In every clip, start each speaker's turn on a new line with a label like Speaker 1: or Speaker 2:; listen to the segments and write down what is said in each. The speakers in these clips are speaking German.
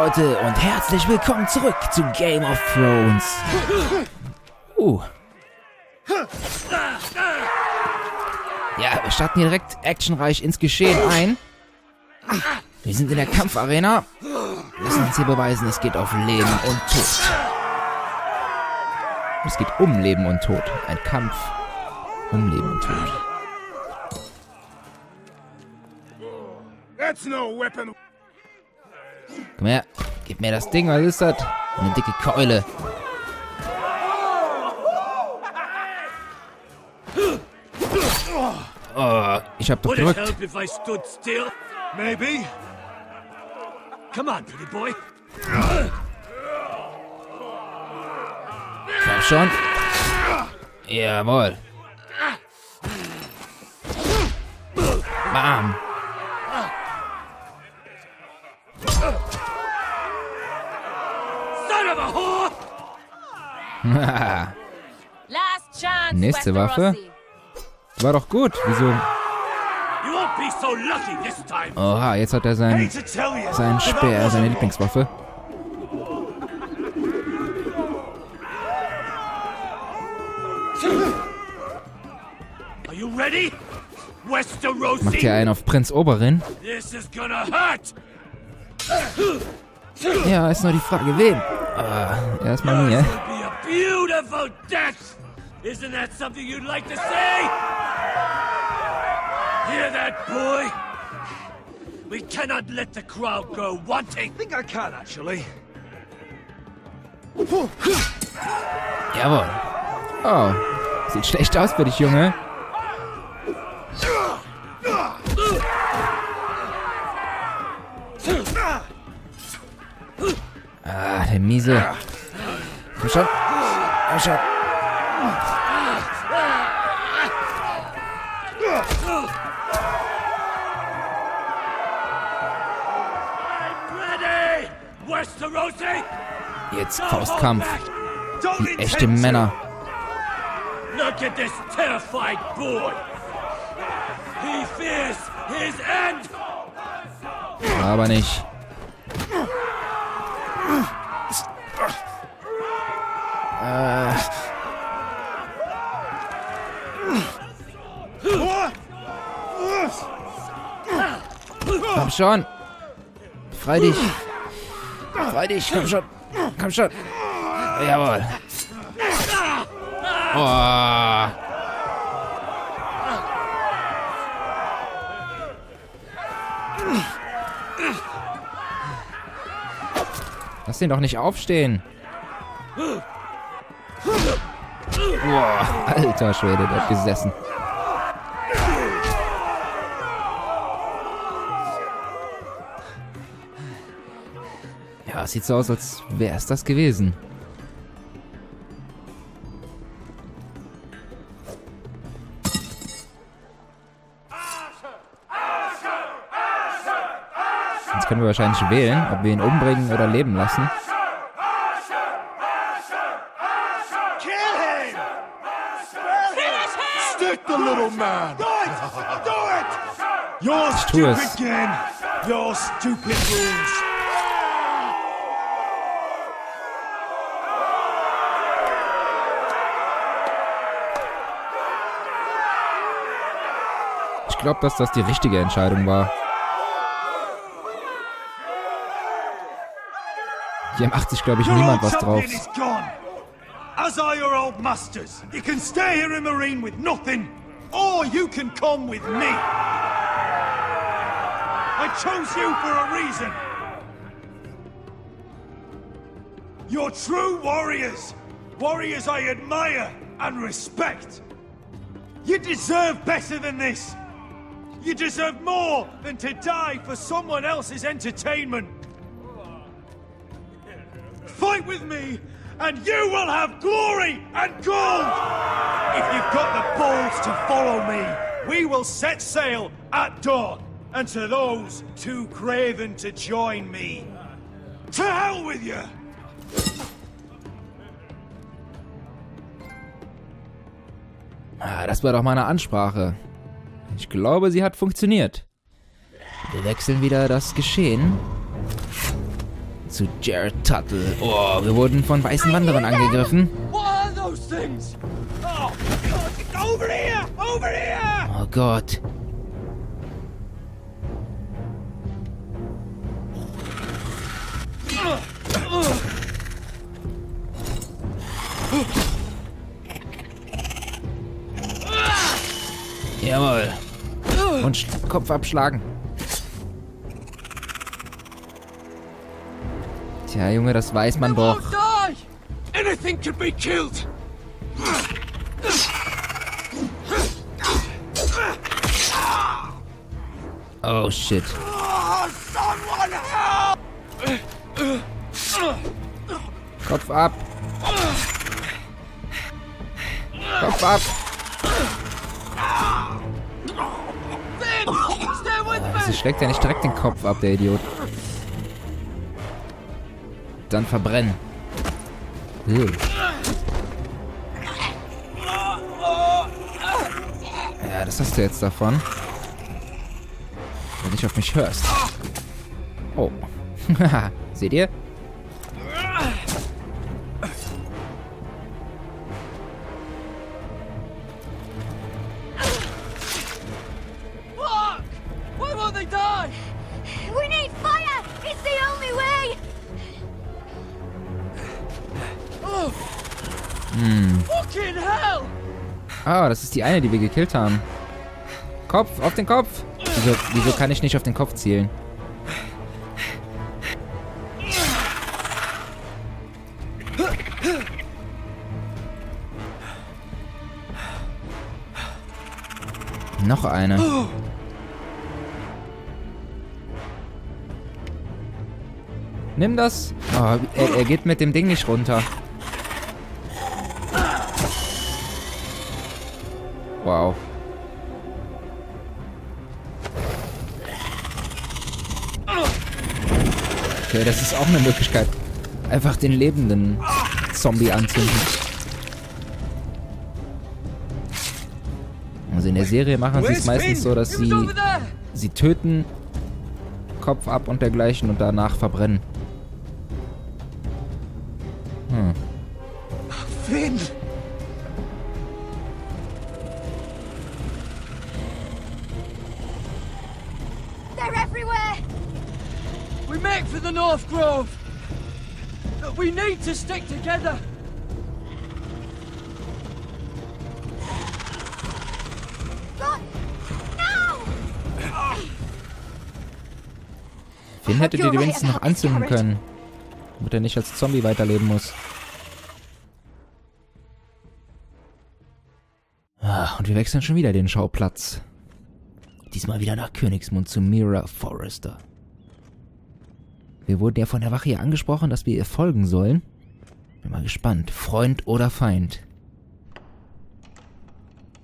Speaker 1: Leute und herzlich willkommen zurück zu Game of Thrones. Ja, wir starten hier direkt actionreich ins Geschehen ein. Wir sind in der Kampfarena. Wir müssen uns hier beweisen, es geht auf Leben und Tod. Es geht um Leben und Tod. Ein Kampf um Leben und Tod. Komm her, gib mir das Ding, was ist das? Eine dicke Keule. Oh, ich hab doch gedrückt.
Speaker 2: Maybe. Come on, pretty boy.
Speaker 1: Komm schon. Jawohl. Bam.
Speaker 2: Son of a whore!
Speaker 3: Last chance,
Speaker 1: Nächste Waffe.
Speaker 3: Westerosi.
Speaker 1: War doch gut. Wieso?
Speaker 2: You won't be so lucky this time.
Speaker 1: Oha, jetzt hat er seinen Speer, seine Lieblingswaffe.
Speaker 2: Are you ready? Westerosi.
Speaker 1: Macht hier einen auf Prinz Oberyn.
Speaker 2: This is gonna hurt.
Speaker 1: Ja, ist nur die Frage, wem? Erstmal mir.
Speaker 2: This will be a beautiful death. Isn't that something you'd like to say? Hear that, boy? We cannot let the crowd go wanting. I think I can, actually.
Speaker 1: Jawohl. Oh, sieht schlecht aus für dich, Junge. Ah, der Miese. Komm schon. Komm schon.
Speaker 2: Ready, Westerosi?
Speaker 1: Jetzt Faustkampf. Wie echte Männer.
Speaker 2: Look at this terrified boy. He fears his end.
Speaker 1: Aber nicht. Komm schon. Frei dich. Frei dich. Komm schon. Komm schon. Jawohl. Oh. Lass den doch nicht aufstehen. Boah, alter Schwede, der hat gesessen. Ja, es sieht so aus, als wäre es das gewesen. Jetzt können wir wahrscheinlich wählen, ob wir ihn umbringen oder leben lassen.
Speaker 2: Stick the little man. Do it! Do it! Your
Speaker 1: Ich tue es.
Speaker 2: stupid game. Your stupid rules.
Speaker 1: Ich glaube, dass das die richtige Entscheidung war. Hier macht sich, glaube ich,
Speaker 2: Your
Speaker 1: niemand
Speaker 2: old
Speaker 1: was drauf.
Speaker 2: champion is gone. As are your old masters. You can stay here in Marine with nothing, or you can come with me. I chose you for a reason. You're true warriors. Warriors I admire and respect. You deserve better than this. You deserve more than to die for someone else's entertainment. Fight with me, and you will have glory and gold! If you've got the balls to follow me, we will set sail at dawn. And to those too craven to join me, to hell with you!
Speaker 1: Das war doch mal eine Ansprache. Ich glaube, sie hat funktioniert. Wir wechseln wieder das Geschehen. zu Jared Tuttle. Oh, wir wurden von weißen Wanderern angegriffen.
Speaker 2: What are those things? Oh, God, over here! Over here!
Speaker 1: Oh Gott. Jawohl. Und Kopf abschlagen. Tja, Junge, das weiß man doch.
Speaker 2: Anything could be killed.
Speaker 1: Oh shit.
Speaker 2: Someone help!
Speaker 1: Kopf ab. Kopf ab. Wieso schlägt er nicht direkt den Kopf ab, der Idiot? Dann verbrennen. Ja, das hast du jetzt davon. Wenn du nicht auf mich hörst. Oh. Seht ihr?
Speaker 2: Why won't they die?
Speaker 3: We need fire! It's the only way!
Speaker 2: Oh! Fucking hell!
Speaker 1: Ah, das ist die eine, die wir gekillt haben. Kopf, auf den Kopf! Wieso kann ich nicht auf den Kopf zielen? Noch eine. Nimm das. Oh, er geht mit dem Ding nicht runter. Wow. Okay, das ist auch eine Möglichkeit. Einfach den lebenden Zombie anzünden. Also in der Serie machen sie es meistens so, dass sie töten, Kopf ab und dergleichen und danach verbrennen.
Speaker 2: Finn!
Speaker 3: They're everywhere!
Speaker 2: We make for the North Grove! But we need to stick together!
Speaker 3: Run! Now!
Speaker 1: Finn hätte die wenigstens noch anzünden können, damit er nicht als Zombie weiterleben muss. Und wir wechseln schon wieder den Schauplatz. Diesmal wieder nach Königsmund zu Ihre Forrester. Wir wurden ja von der Wache hier angesprochen, dass wir ihr folgen sollen. Bin mal gespannt. Freund oder Feind?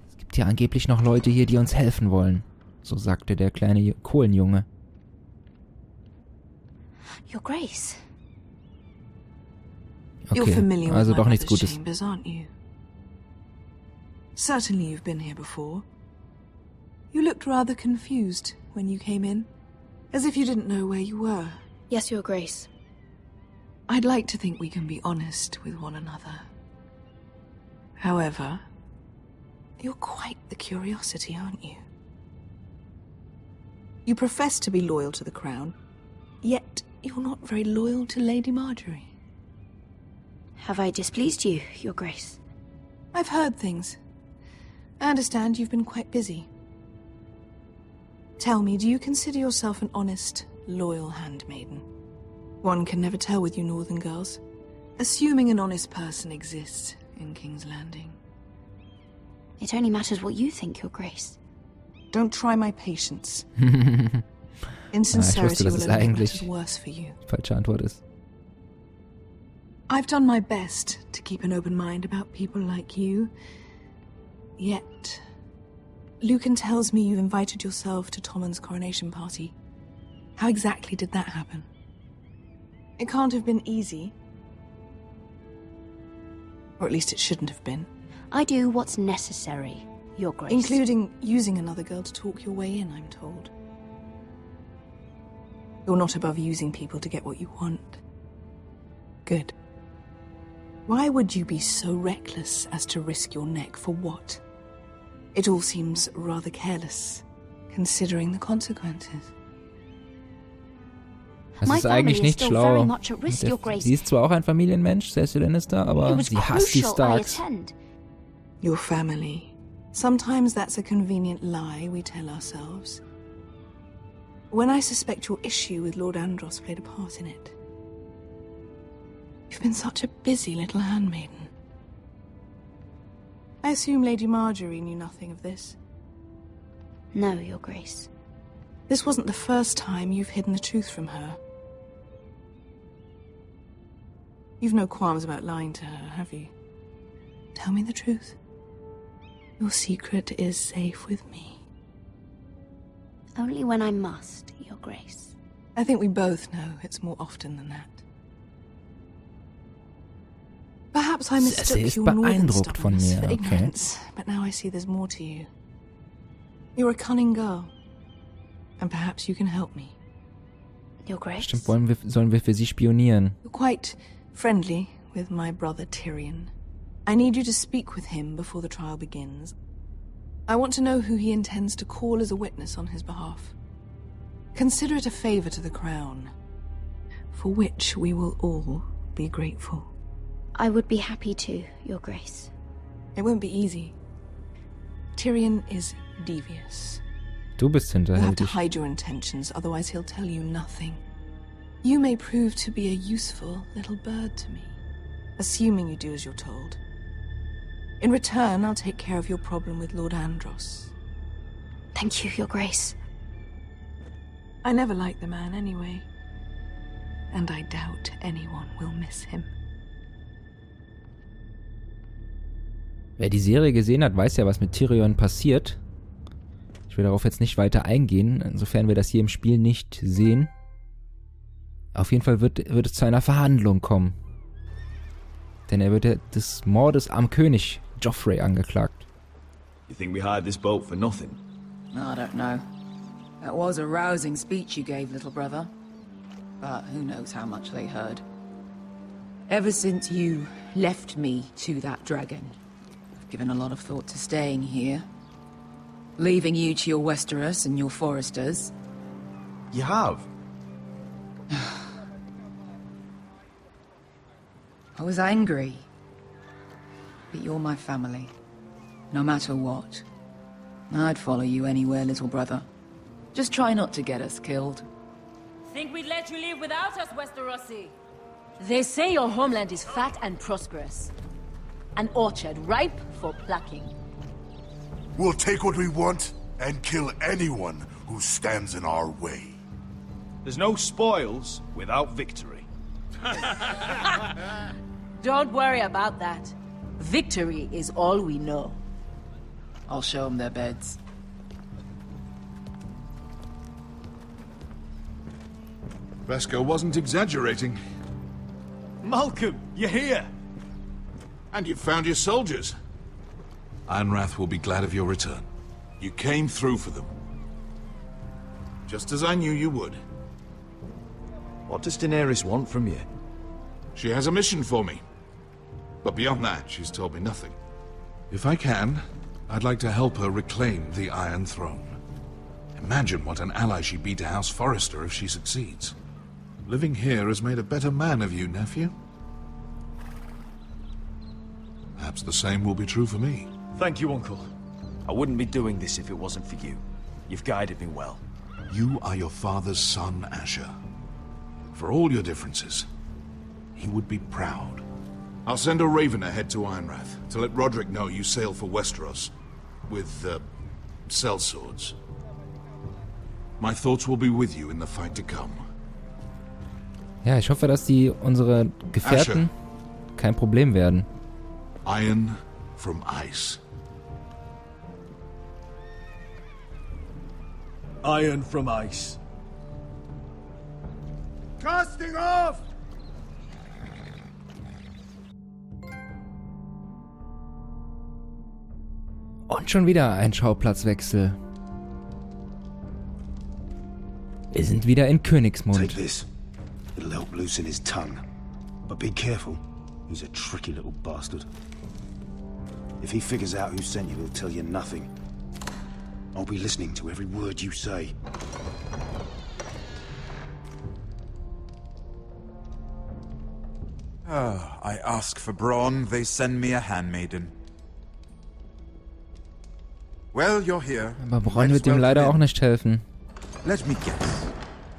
Speaker 1: Es gibt ja angeblich noch Leute hier, die uns helfen wollen. So sagte der kleine Kohlenjunge.
Speaker 3: Your Grace.
Speaker 1: Okay, also doch nichts Gutes.
Speaker 4: Chambers, aren't you? Certainly you've been here before. You looked rather confused when you came in, as if you didn't know where you were.
Speaker 3: Yes, Your Grace.
Speaker 4: I'd like to think we can be honest with one another. However, you're quite the curiosity, aren't you? You profess to be loyal to the crown, yet you're not very loyal to Lady Marjorie.
Speaker 3: Have I displeased you, Your Grace?
Speaker 4: I've heard things. I understand you've been quite busy. Tell me, do you consider yourself an honest, loyal handmaiden? One can never tell with you northern girls. Assuming an honest person exists in King's Landing.
Speaker 3: It only matters what you think, Your Grace.
Speaker 4: Don't try my patience.
Speaker 1: Ich wusste,
Speaker 4: Insincerity
Speaker 1: dass
Speaker 4: will
Speaker 1: es
Speaker 4: only make
Speaker 1: eigentlich
Speaker 4: matters worse for you.
Speaker 1: die falsche Antwort ist.
Speaker 4: I've done my best to keep an open mind about people like you. Yet, Lucan tells me you invited yourself to Tommen's coronation party. How exactly did that happen? It can't have been easy. Or at least it shouldn't have been.
Speaker 3: I do what's necessary, Your Grace.
Speaker 4: Including using another girl to talk your way in, I'm told. You're not above using people to get what you want. Good. Why would you be so reckless as to risk your neck for what? It all seems rather careless, considering the consequences.
Speaker 1: Das
Speaker 3: My
Speaker 1: ist eigentlich
Speaker 3: family is
Speaker 1: nicht
Speaker 3: still
Speaker 1: schlau.
Speaker 3: very much at risk, Your Grace.
Speaker 1: Sie ist zwar auch ein Familienmensch, Cersei Lannister, aber
Speaker 3: It was
Speaker 1: sie hasst die
Speaker 3: crucial I
Speaker 1: Starks.
Speaker 3: attend.
Speaker 4: Your family. Sometimes that's a convenient lie we tell ourselves. When I suspect your issue with Lord Andros played a part in it. You've been such a busy little handmaiden. I assume Lady Marjorie knew nothing of this.
Speaker 3: No, Your Grace.
Speaker 4: This wasn't the first time you've hidden the truth from her. You've no qualms about lying to her, have you? Tell me the truth. Your secret is safe with me.
Speaker 3: Only when I must, Your Grace.
Speaker 4: I think we both know it's more often than that. Perhaps I
Speaker 1: Sie
Speaker 4: mistook
Speaker 1: ist
Speaker 4: your northern
Speaker 1: beeindruckt von
Speaker 4: stubbornness
Speaker 1: mir,
Speaker 4: for
Speaker 1: okay.
Speaker 4: ignorance, but now I see there's more to you. You're a cunning girl, and perhaps you can help me.
Speaker 3: Your Grace.
Speaker 1: Stimmt, sollen wir für sie spionieren?
Speaker 4: You're quite friendly with my brother Tyrion. I need you to speak with him before the trial begins. I want to know who he intends to call as a witness on his behalf. Consider it a favor to the crown, for which we will all be grateful.
Speaker 3: I would be happy to, Your Grace.
Speaker 4: It won't be easy. Tyrion is devious.
Speaker 1: Du bist
Speaker 4: You have to
Speaker 1: hinterhältig.
Speaker 4: hide your intentions, otherwise he'll tell you nothing. You may prove to be a useful little bird to me, assuming you do as you're told. In return, I'll take care of your problem with Lord Andros.
Speaker 3: Thank you, Your Grace.
Speaker 4: I never liked the man anyway, and I doubt anyone will miss him.
Speaker 1: Wer die Serie gesehen hat, weiß ja, was mit Tyrion passiert. Ich will darauf jetzt nicht weiter eingehen, insofern wir das hier im Spiel nicht sehen. Auf jeden Fall wird es zu einer Verhandlung kommen. Denn er wird ja des Mordes am König Joffrey angeklagt.
Speaker 2: You think we hired this boat for nothing?
Speaker 5: I don't know. That was a rousing speech you gave, little brother. But who knows how much they heard. Ever since you left me to that dragon, I've given a lot of thought to staying here. Leaving you to your Westeros and your Forresters.
Speaker 2: You have?
Speaker 5: I was angry. But you're my family. No matter what. I'd follow you anywhere, little brother. Just try not to get us killed.
Speaker 6: Think we'd let you leave without us, Westerosi? They say your homeland is fat and prosperous. An orchard ripe for plucking.
Speaker 7: We'll take what we want and kill anyone who stands in our way.
Speaker 2: There's no spoils without victory.
Speaker 6: Don't worry about that. Victory is all we know.
Speaker 5: I'll show them their beds.
Speaker 7: Vesco wasn't exaggerating.
Speaker 2: Malcolm, you're here!
Speaker 7: And you've found your soldiers. Ironrath will be glad of your return. You came through for them. Just as I knew you would.
Speaker 2: What does Daenerys want from you?
Speaker 7: She has a mission for me. But beyond that, she's told me nothing. If I can, I'd like to help her reclaim the Iron Throne. Imagine what an ally she'd be to House Forrester if she succeeds. Living here has made a better man of you, nephew. Perhaps the same will be true for me.
Speaker 2: Thank you, Uncle. I wouldn't be doing this if it wasn't for you. You've guided me well.
Speaker 7: You are your father's son, Asher. For all your differences, he would be proud. I'll send a raven ahead to Ironrath to let Roderick know you sail for Westeros with, sellswords. My thoughts will be with you in the fight to come.
Speaker 1: Ja, ich hoffe, dass unsere Gefährten kein Problem werden.
Speaker 7: Iron from ice.
Speaker 2: Iron from ice. Casting off!
Speaker 1: Und schon wieder ein Schauplatzwechsel. Wir sind wieder in
Speaker 8: Take
Speaker 1: Königsmund.
Speaker 8: this. It'll help loosen his tongue. But be careful. He's a tricky little bastard. If he figures out who sent you, he'll tell you nothing. I'll be listening to every word you say.
Speaker 9: I ask for brawn, they send me a handmaiden. Well, you're here.
Speaker 1: Aber Bronn wird ihm leider auch nicht helfen.
Speaker 9: Let me guess.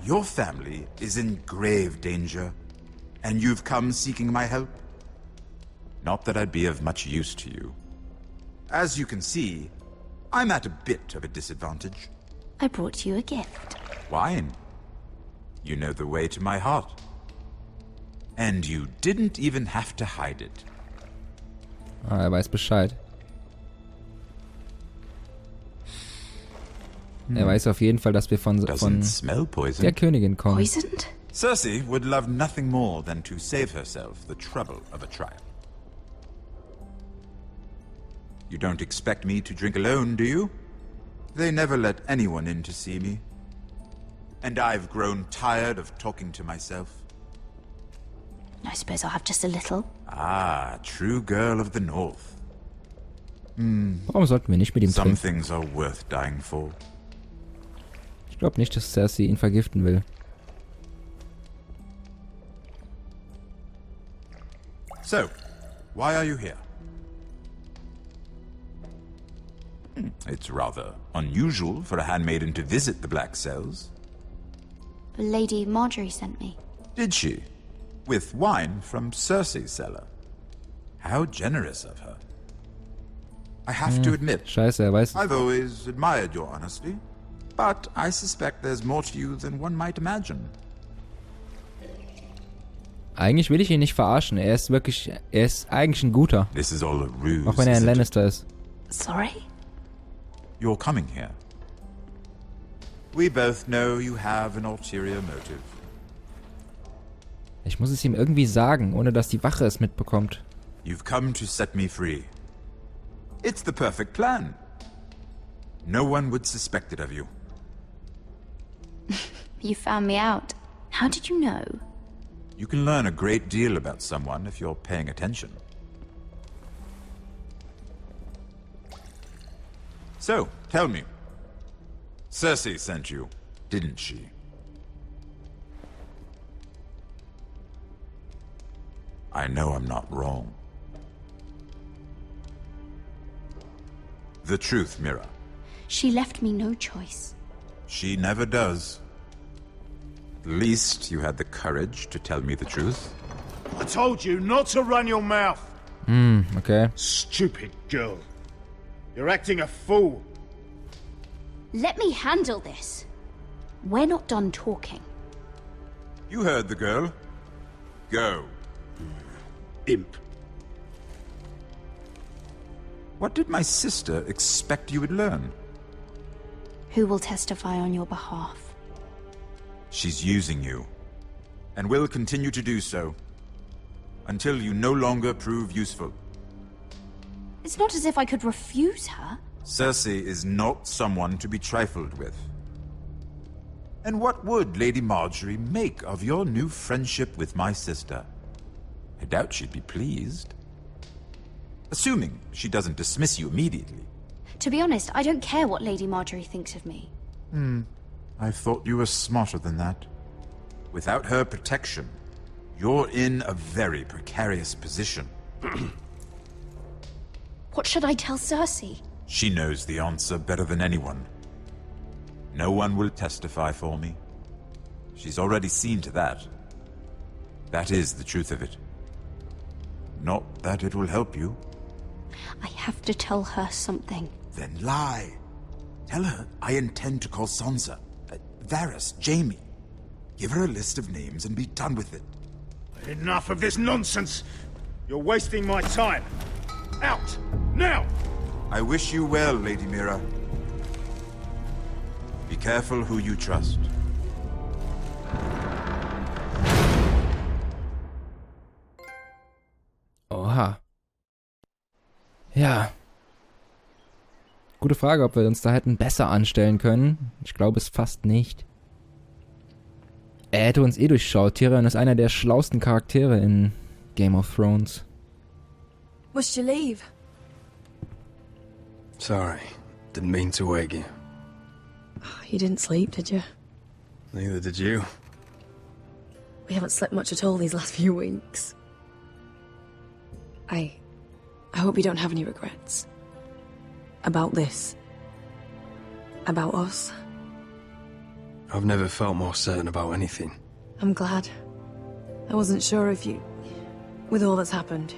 Speaker 9: Your family is in grave danger, and you've come seeking my help? Not that I'd be of much use to you. As you can see, I'm at a bit of a disadvantage.
Speaker 3: I brought you a gift.
Speaker 9: Wine. You know the way to my heart. And you didn't even have to hide it.
Speaker 1: Er weiß Bescheid. Er weiß auf jeden Fall, dass wir von der Königin kommen.
Speaker 3: Poisoned?
Speaker 9: Cersei would love nothing more than to save herself the trouble of a trial. You don't expect me to drink alone, do you? They never let anyone in to see me. And I've grown tired of talking to myself.
Speaker 3: I suppose I'll have just a little.
Speaker 9: Ah, true girl of the North.
Speaker 1: Warum sollten wir nicht mit ihm
Speaker 9: Some
Speaker 1: trinken?
Speaker 9: things are worth dying for.
Speaker 1: Ich glaube nicht, dass Cersei ihn vergiften will.
Speaker 9: So, why are you here? It's rather unusual for a handmaiden to visit the Black Cells.
Speaker 3: Lady Marjorie sent me.
Speaker 9: Did she? With wine from Cersei's cellar. How generous of her. I have to admit,
Speaker 1: Scheiße, er weiß.
Speaker 9: I've always admired your honesty, but I suspect there's more to you than one might imagine.
Speaker 1: Eigentlich will ich ihn nicht verarschen. Er ist eigentlich ein guter.
Speaker 9: This is all a ruse.
Speaker 1: Auch wenn er ein
Speaker 9: isn't it?
Speaker 1: Lannister ist.
Speaker 3: Sorry?
Speaker 9: You're coming here. We both know you have an ulterior motive.
Speaker 1: Ich muss es ihm irgendwie sagen, ohne dass die Wache es mitbekommt.
Speaker 9: You've come to set me free. It's the perfect plan. No one would suspect it of you.
Speaker 3: You found me out. How did you know?
Speaker 9: You can learn a great deal about someone if you're paying attention. So, tell me. Cersei sent you, didn't she? I know I'm not wrong. The truth, Mira.
Speaker 3: She left me no choice.
Speaker 9: She never does. At least you had the courage to tell me the truth.
Speaker 2: I told you not to run your mouth.
Speaker 1: Okay.
Speaker 2: Stupid girl. You're acting a fool.
Speaker 3: Let me handle this. We're not done talking.
Speaker 9: You heard the girl. Go.
Speaker 2: Imp.
Speaker 9: What did my sister expect you would learn?
Speaker 3: Who will testify on your behalf?
Speaker 9: She's using you, and will continue to do so, until you no longer prove useful.
Speaker 3: It's not as if I could refuse her.
Speaker 9: Cersei is not someone to be trifled with. And what would Lady Marjorie make of your new friendship with my sister? I doubt she'd be pleased. Assuming she doesn't dismiss you immediately.
Speaker 3: To be honest, I don't care what Lady Marjorie thinks of me.
Speaker 9: I thought you were smarter than that. Without her protection, you're in a very precarious position.
Speaker 3: What should I tell Cersei?
Speaker 9: She knows the answer better than anyone. No one will testify for me. She's already seen to that. That is the truth of it. Not that it will help you.
Speaker 3: I have to tell her something.
Speaker 9: Then lie. Tell her I intend to call Sansa, Varys, Jaime. Give her a list of names and be done with it.
Speaker 2: Enough of this nonsense. You're wasting my time. Out! Now!
Speaker 9: I wish you well, Lady Mira. Be careful who you trust.
Speaker 1: Oha. Ja. Gute Frage, ob wir uns da hätten besser anstellen können. Ich glaube es fast nicht. Er hätte uns durchschaut. Tyrion ist einer der schlauesten Charaktere in Game of Thrones.
Speaker 4: Must you leave?
Speaker 10: Sorry. Didn't mean to wake you.
Speaker 4: You didn't sleep, did you?
Speaker 10: Neither did you.
Speaker 4: We haven't slept much at all these last few weeks. I hope you don't have any regrets. About this. About us.
Speaker 10: I've never felt more certain about anything.
Speaker 4: I'm glad. I wasn't sure if you... with all that's happened.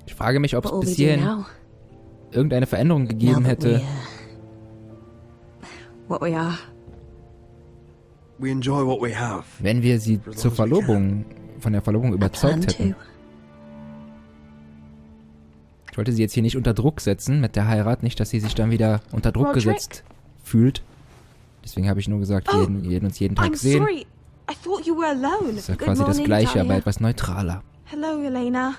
Speaker 1: Ich frage mich, ob es bis hierhin irgendeine Veränderung gegeben hätte.
Speaker 4: What we are.
Speaker 10: We enjoy what we have.
Speaker 1: Wenn wir sie zur Verlobung, von der Verlobung überzeugt hätten. Ich wollte sie jetzt hier nicht unter Druck setzen mit der Heirat, nicht, dass sie sich dann wieder unter Druck gesetzt fühlt. Deswegen habe ich nur gesagt, wir werden uns jeden Tag sehen.
Speaker 4: Sorry. I thought you were alone.
Speaker 1: Das ist ja quasi das Gleiche, aber etwas neutraler.
Speaker 11: Hello, Elena.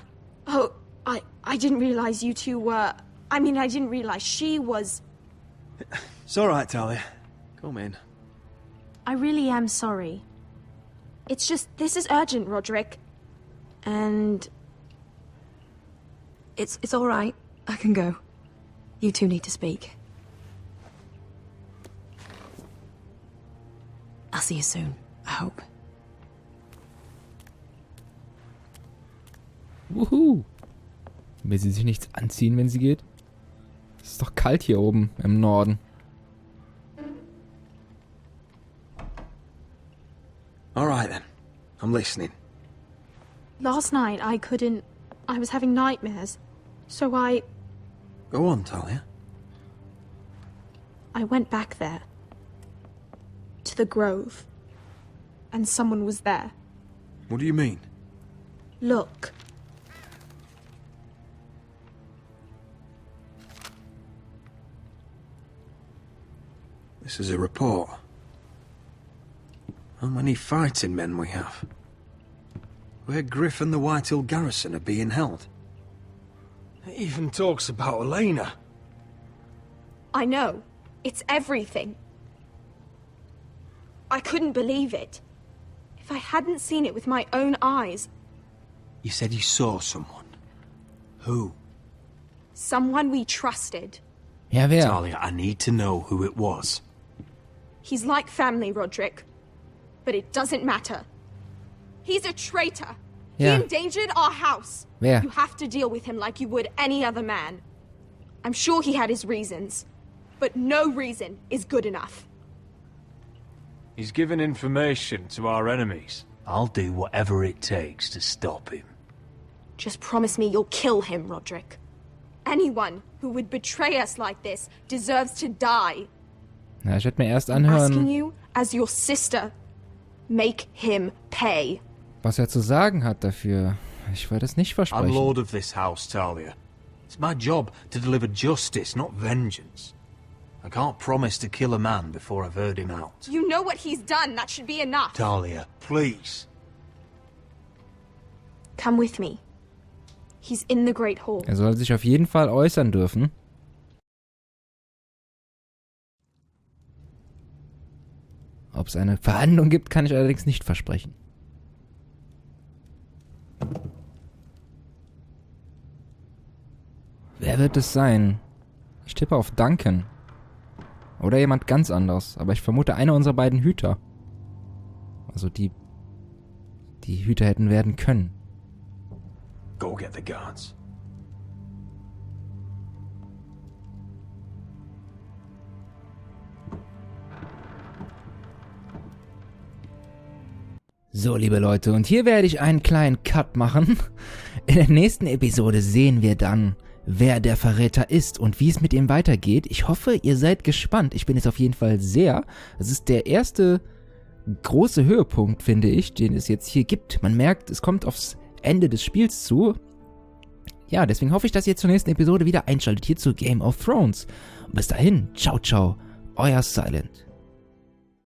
Speaker 11: Oh, I didn't realize you two were... I mean, I didn't realize she was...
Speaker 10: It's alright, Talia. Come in.
Speaker 11: I really am sorry. It's just, this is urgent, Roderick. And...
Speaker 4: It's all right. I can go. You two need to speak. I'll see you soon, I hope.
Speaker 1: Wuhu. Will sie sich nichts anziehen, wenn sie geht? Es ist doch kalt hier oben im Norden.
Speaker 10: All right then. I'm listening.
Speaker 11: Last night, I was having nightmares. So
Speaker 10: Go on, Talia.
Speaker 11: I went back there. To the grove. And someone was there.
Speaker 10: What do you mean?
Speaker 11: Look.
Speaker 10: This is a report. How many fighting men we have? Where Griff and the Whitehill garrison are being held. It even talks about Elena.
Speaker 11: I know. It's everything. I couldn't believe it. If I hadn't seen it with my own eyes...
Speaker 10: You said you saw someone. Who?
Speaker 11: Someone we trusted.
Speaker 1: Ja, wer?
Speaker 10: Talia, I need to know who it was.
Speaker 11: He's like family, Roderick. But it doesn't matter. He's a traitor.
Speaker 1: Ja.
Speaker 11: He endangered our house.
Speaker 1: Wer?
Speaker 11: You have to deal with him like you would any other man. I'm sure he had his reasons. But no reason is good enough.
Speaker 12: He's given information to our enemies. I'll do whatever it takes to stop him.
Speaker 11: Just promise me you'll kill him, Roderick. Anyone who would betray us like this deserves to die.
Speaker 1: Na, ich werde mir erst
Speaker 11: I'm asking
Speaker 1: anhören,
Speaker 11: you, as your sister, make him pay.
Speaker 1: was er zu sagen hat dafür. Ich werde es nicht
Speaker 12: I'm
Speaker 1: versprechen.
Speaker 12: lord of this house, Talia. It's my job to deliver justice, not vengeance. I can't promise to kill a man before I've heard him out.
Speaker 11: You know what he's done. That should be enough.
Speaker 12: Talia, please.
Speaker 11: Come with me. He's in the Great Hall.
Speaker 1: Er soll sich auf jeden Fall äußern dürfen. Ob es eine Verhandlung gibt, kann ich allerdings nicht versprechen. Wer wird es sein? Ich tippe auf Duncan. Oder jemand ganz anderes. Aber ich vermute einer unserer beiden Hüter. Also die Hüter hätten werden können.
Speaker 10: Go get the guards.
Speaker 1: So, liebe Leute, und hier werde ich einen kleinen Cut machen. In der nächsten Episode sehen wir dann, wer der Verräter ist und wie es mit ihm weitergeht. Ich hoffe, ihr seid gespannt. Ich bin jetzt auf jeden Fall sehr. Es ist der erste große Höhepunkt, finde ich, den es jetzt hier gibt. Man merkt, es kommt aufs Ende des Spiels zu. Ja, deswegen hoffe ich, dass ihr zur nächsten Episode wieder einschaltet hier zu Game of Thrones. Und bis dahin, ciao, ciao, euer Silent.